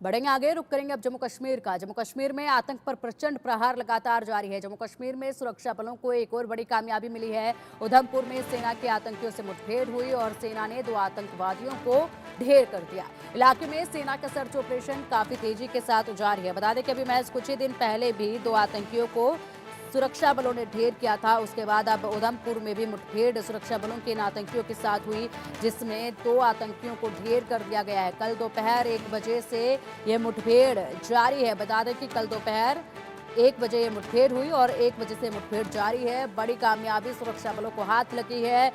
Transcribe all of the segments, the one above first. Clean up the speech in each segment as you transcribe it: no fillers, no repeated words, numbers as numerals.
बढ़ेंगे आगे, रुक करेंगे अब जम्मू कश्मीर का। जम्मू कश्मीर में आतंक पर प्रचंड प्रहार लगातार जारी है। जम्मू कश्मीर में सुरक्षा बलों को एक और बड़ी कामयाबी मिली है। उधमपुर में सेना के आतंकियों से मुठभेड़ हुई और सेना ने 2 आतंकवादियों को ढेर कर दिया। इलाके में सेना का सर्च ऑपरेशन काफी तेजी के साथ जारी है। बता दें कि अभी महज कुछ ही दिन पहले भी 2 आतंकियों को सुरक्षा बलों ने ढेर किया था। उसके बाद अब उधमपुर में भी मुठभेड़ सुरक्षा बलों के इन आतंकियों के साथ हुई, जिसमें 2 आतंकियों को ढेर कर दिया गया है। कल दोपहर 1 बजे से ये मुठभेड़ जारी है। बता दें कि कल दोपहर 1 बजे ये मुठभेड़ हुई और 1 बजे से मुठभेड़ जारी है। बड़ी कामयाबी सुरक्षा बलों को हाथ लगी है।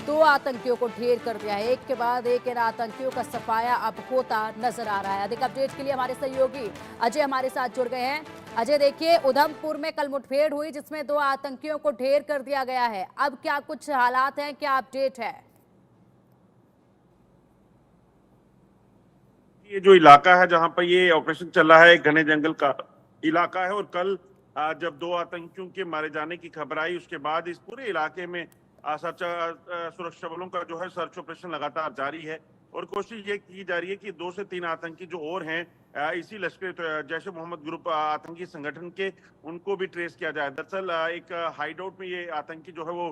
2 आतंकियों को ढेर कर दिया है। एक के बाद एक इन आतंकियों का सफाया अब होता नजर आ रहा है। अधिक अपडेट के लिए हमारे सहयोगी अजय हमारे साथ जुड़ गए हैं। अजय, देखिए, उधमपुर में कल मुठभेड़ हुई जिसमें 2 आतंकियों को ढेर कर दिया गया है। अब क्या कुछ हालात हैं, क्या अपडेट है? ये जो इलाका है जहां पर ये ऑपरेशन चल रहा है, एक घने जंगल का इलाका है। और कल जब 2 आतंकियों के मारे जाने की खबर आई, उसके बाद इस पूरे इलाके में सुरक्षा बलों का जो है सर्च ऑपरेशन लगातार जारी है। और कोशिश ये की जा रही है कि 2 से 3 आतंकी जो और हैं इसी लश्कर जैश ए मोहम्मद ग्रुप आतंकी संगठन के, उनको भी ट्रेस किया जाए। दरअसल एक हाइडआउट में ये आतंकी जो है वो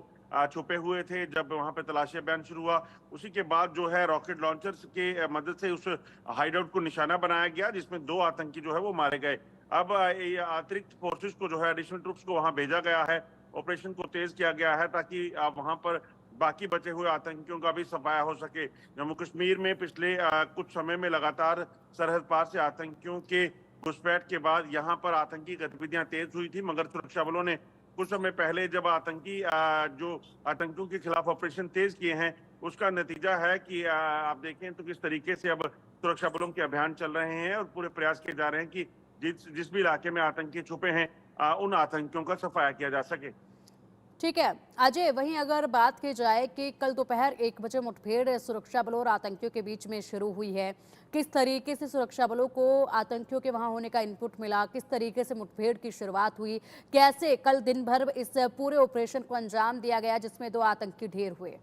छुपे हुए थे। जब वहां पे तलाशी अभियान शुरू हुआ, उसी के बाद जो है रॉकेट लॉन्चर्स के मदद से उस हाइडआउट को निशाना बनाया गया, जिसमें 2 आतंकी जो है वो मारे गए। अब ये अतिरिक्त फोर्सेस को जो है, एडिशनल ट्रूप्स को वहां भेजा गया है। ऑपरेशन को तेज किया गया है ताकि वहां पर बाकी बचे हुए आतंकियों का भी सफाया हो सके। जम्मू कश्मीर में पिछले कुछ समय में लगातार सरहद पार से आतंकियों के घुसपैठ के बाद यहाँ पर आतंकी गतिविधियां तेज हुई थी, मगर सुरक्षा बलों ने कुछ समय पहले जब जो आतंकियों के खिलाफ ऑपरेशन तेज किए हैं, उसका नतीजा है कि आप देखें तो किस तरीके से अब सुरक्षा बलों के अभियान चल रहे हैं और पूरे प्रयास किए जा रहे हैं कि जिस जिस भी इलाके में आतंकी छुपे हैं उन आतंकियों का सफाया किया जा सके। ठीक है अजय, वहीं अगर बात की जाए कि कल दोपहर 1 बजे मुठभेड़ सुरक्षा बलों और आतंकियों के बीच में शुरू हुई है, किस तरीके से सुरक्षा बलों को आतंकियों के वहां होने का इनपुट मिला, किस तरीके से मुठभेड़ की शुरुआत हुई, कैसे कल दिन भर इस पूरे ऑपरेशन को अंजाम दिया गया जिसमें 2 आतंकी ढेर हुए?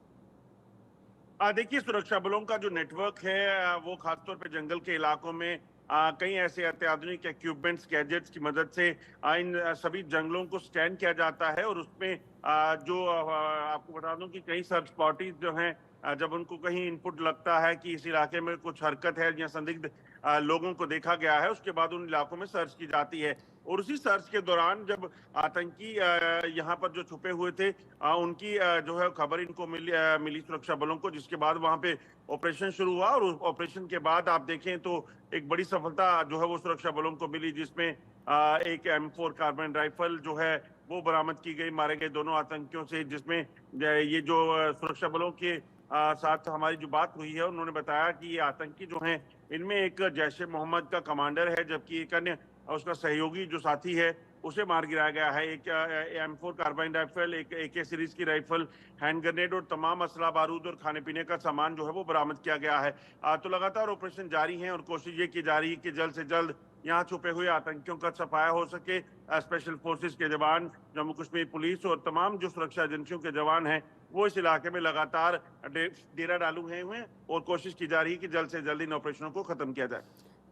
देखिए, सुरक्षा बलों का जो नेटवर्क है वो खासतौर पे जंगल के इलाकों में कई ऐसे अत्याधुनिक इक्विपमेंट्स गैजेट्स की मदद से इन सभी जंगलों को स्कैन किया जाता है। और उसमें आपको बता दूं कि कई सर्च पार्टीज जो हैं, जब उनको कहीं इनपुट लगता है कि इस इलाके में कुछ हरकत है या संदिग्ध लोगों को देखा गया है, उसके बाद उन इलाकों में सर्च की जाती है। और उसी सर्च के दौरान जब आतंकी यहाँ पर जो छुपे हुए थे, उनकी जो है खबर इनको मिली सुरक्षा बलों को, जिसके बाद वहां पे ऑपरेशन शुरू हुआ। और ऑपरेशन के बाद आप देखें तो एक बड़ी सफलता जो है वो सुरक्षा बलों को मिली, जिसमें एक M4 कार्बाइन राइफल जो है वो बरामद की गई मारे गए दोनों आतंकियों से। जिसमें ये जो सुरक्षा बलों के साथ हमारी जो बात हुई है, उन्होंने बताया कि ये आतंकी जो हैं, इनमें एक जैश ए मोहम्मद का कमांडर है, जबकि एक अन्य उसका सहयोगी जो साथी है उसे मार गिराया गया है। एक M4 कार्बाइन राइफल, एक AK सीरीज की राइफल, हैंड ग्रेनेड और तमाम असला बारूद और खाने पीने का सामान जो है वो बरामद किया गया है। तो लगातार ऑपरेशन जारी है और कोशिश ये की जा रही है कि जल्द से जल्द यहाँ छुपे हुए आतंकियों का सफाया हो सके। स्पेशल फोर्सेस के जवान, जम्मू कश्मीर पुलिस और तमाम जो सुरक्षा एजेंसियों के जवान हैं, वो इस इलाके में लगातार डेरा डालू हुए हैं और कोशिश की जा रही है कि जल्द से जल्द इन ऑपरेशनों को खत्म किया जाए।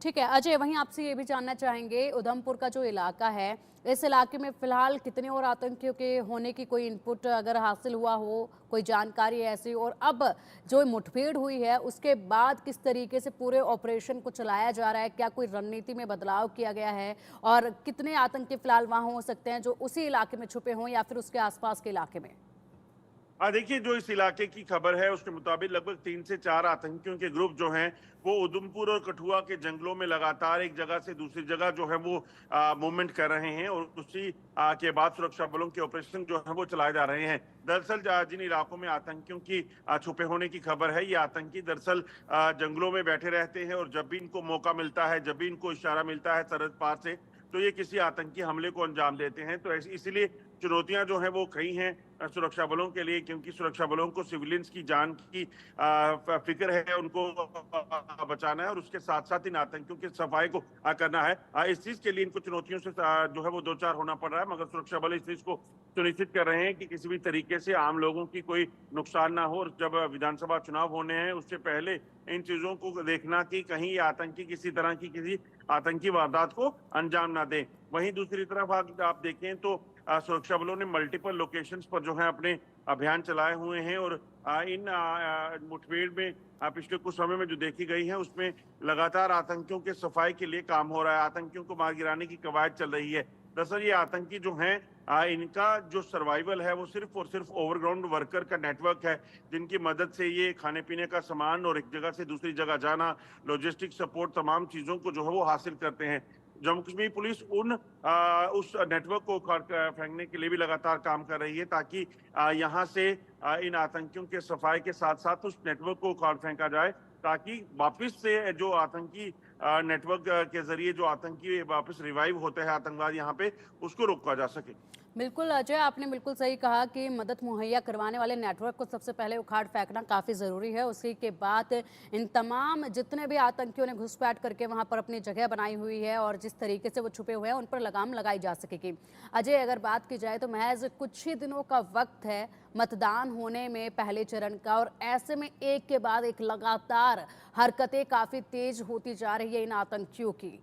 ठीक है अजय, वहीं आपसे ये भी जानना चाहेंगे, उधमपुर का जो इलाका है, इस इलाके में फिलहाल कितने और आतंकियों के होने की कोई इनपुट अगर हासिल हुआ हो, कोई जानकारी है ऐसी? और अब जो मुठभेड़ हुई है उसके बाद किस तरीके से पूरे ऑपरेशन को चलाया जा रहा है, क्या कोई रणनीति में बदलाव किया गया है और कितने आतंकी फिलहाल वहां हो सकते हैं जो उसी इलाके में छुपे हों या फिर उसके आसपास के इलाके में? देखिए, जो इस इलाके की खबर है उसके मुताबिक लगभग 3 से 4 आतंकियों के ग्रुप जो हैं वो उधमपुर और कठुआ के जंगलों में लगातार एक जगह से दूसरी जगह जो है वो मूवमेंट कर रहे हैं। और उसी के बाद सुरक्षा बलों के ऑपरेशन जो है वो चलाए जा रहे हैं। दरअसल जिन इलाकों में आतंकियों की छुपे होने की खबर है, ये आतंकी दरअसल जंगलों में बैठे रहते हैं और जब भी इनको मौका मिलता है, जब भी इनको इशारा मिलता है सरहद पार से, तो ये किसी आतंकी हमले को अंजाम देते हैं। तो इसीलिए चुनौतियां जो है वो कई हैं सुरक्षा बलों के लिए, क्योंकि सुरक्षा बलों को सिविलियंस की जान की फिक्र है, उनको बचाना है और उसके साथ साथ इन आतंकियों की सफाई को करना है। इस चीज के लिए इनको चुनौतियों से जो है वो दो चार होना पड़ रहा है, मगर सुरक्षा बल इस चीज को सुनिश्चित कर रहे हैं कि किसी भी तरीके से आम लोगों की कोई नुकसान ना हो। और जब विधानसभा चुनाव होने हैं उससे पहले इन चीजों को देखना कि कहीं ये आतंकी किसी तरह की किसी आतंकी वारदात को अंजाम ना दें। वहीं दूसरी तरफ आप देखें तो सुरक्षा बलों ने मल्टीपल लोकेशंस पर जो है अपने अभियान चलाए हुए हैं और इन मुठभेड़ में पिछले कुछ समय में जो देखी गई है उसमें लगातार आतंकियों के सफाई के लिए काम हो रहा है, आतंकियों को मार गिराने की कवायद चल रही है। दरअसल ये आतंकी जो हैं इनका जो सर्वाइवल है वो सिर्फ और सिर्फ ओवरग्राउंड वर्कर का नेटवर्क है, जिनकी मदद से ये खाने पीने का सामान और एक जगह से दूसरी जगह जाना, लॉजिस्टिक सपोर्ट, तमाम चीजों को जो है वो हासिल करते हैं। जम्मू कश्मीर पुलिस उस नेटवर्क को उखाड़ फेंकने के लिए भी लगातार काम कर रही है, ताकि यहाँ से इन आतंकियों के सफाई के साथ साथ उस नेटवर्क को उखाड़ फेंका जाए, ताकि वापस से जो आतंकी नेटवर्क के जरिए जो आतंकी वापस रिवाइव होते हैं आतंकवाद यहाँ पे, उसको रोका जा सके। बिल्कुल अजय, आपने बिल्कुल सही कहा कि मदद मुहैया करवाने वाले नेटवर्क को सबसे पहले उखाड़ फेंकना काफ़ी ज़रूरी है। उसी के बाद इन तमाम जितने भी आतंकियों ने घुसपैठ करके वहां पर अपनी जगह बनाई हुई है और जिस तरीके से वो छुपे हुए हैं उन पर लगाम लगाई जा सकेगी। अजय, अगर बात की जाए तो महज कुछ ही दिनों का वक्त है मतदान होने में पहले चरण का, और ऐसे में एक के बाद एक लगातार हरकतें काफ़ी तेज होती जा रही है इन आतंकियों की।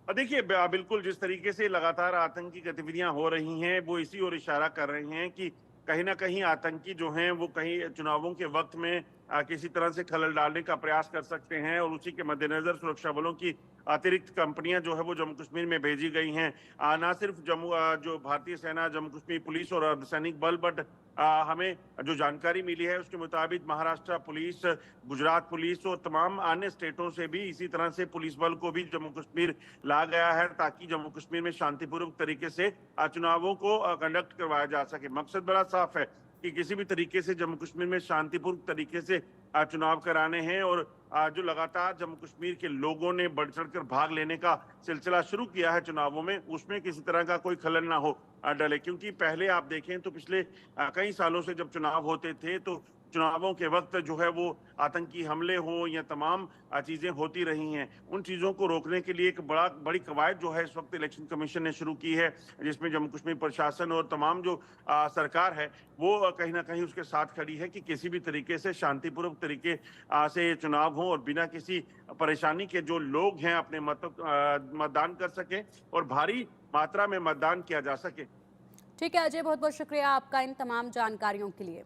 देखिए बिल्कुल जिस तरीके से लगातार आतंकी गतिविधियां हो रही हैं वो इसी ओर इशारा कर रही हैं कि कहीं ना कहीं आतंकी जो हैं वो कहीं चुनावों के वक्त में किसी तरह से खलल डालने का प्रयास कर सकते हैं, और उसी के मद्देनजर सुरक्षा बलों की अतिरिक्त कंपनियां जो है वो जम्मू कश्मीर में भेजी गई हैं। ना सिर्फ जो भारतीय सेना, जम्मू कश्मीर पुलिस और अर्धसैनिक बल, बट हमें जो जानकारी मिली है उसके मुताबिक महाराष्ट्र पुलिस, गुजरात पुलिस और तमाम अन्य स्टेटों से भी इसी तरह से पुलिस बल को भी जम्मू कश्मीर ला गया है, ताकि जम्मू कश्मीर में शांतिपूर्वक तरीके से चुनावों को कंडक्ट करवाया जा सके। मकसद बड़ा साफ है कि किसी भी तरीके से जम्मू कश्मीर में शांतिपूर्वक तरीके से चुनाव कराने हैं, और जो लगातार जम्मू कश्मीर के लोगों ने बढ़ चढ़कर भाग लेने का सिलसिला शुरू किया है चुनावों में, उसमें किसी तरह का कोई खलल ना हो डले। क्योंकि पहले आप देखें तो पिछले कई सालों से जब चुनाव होते थे तो चुनावों के वक्त जो है वो आतंकी हमले हो या तमाम चीजें होती रही हैं, उन चीजों को रोकने के लिए एक बड़ी कवायद जो है इस वक्त इलेक्शन कमीशन ने शुरू की है, जिसमें जम्मू कश्मीर प्रशासन और तमाम जो सरकार है वो कहीं ना कहीं उसके साथ खड़ी है कि किसी भी तरीके से शांतिपूर्वक तरीके से चुनाव हो और बिना किसी परेशानी के जो लोग हैं अपने मतदान कर सकें और भारी मात्रा में मतदान किया जा सके। ठीक है अजय, बहुत बहुत शुक्रिया आपका इन तमाम जानकारियों के लिए।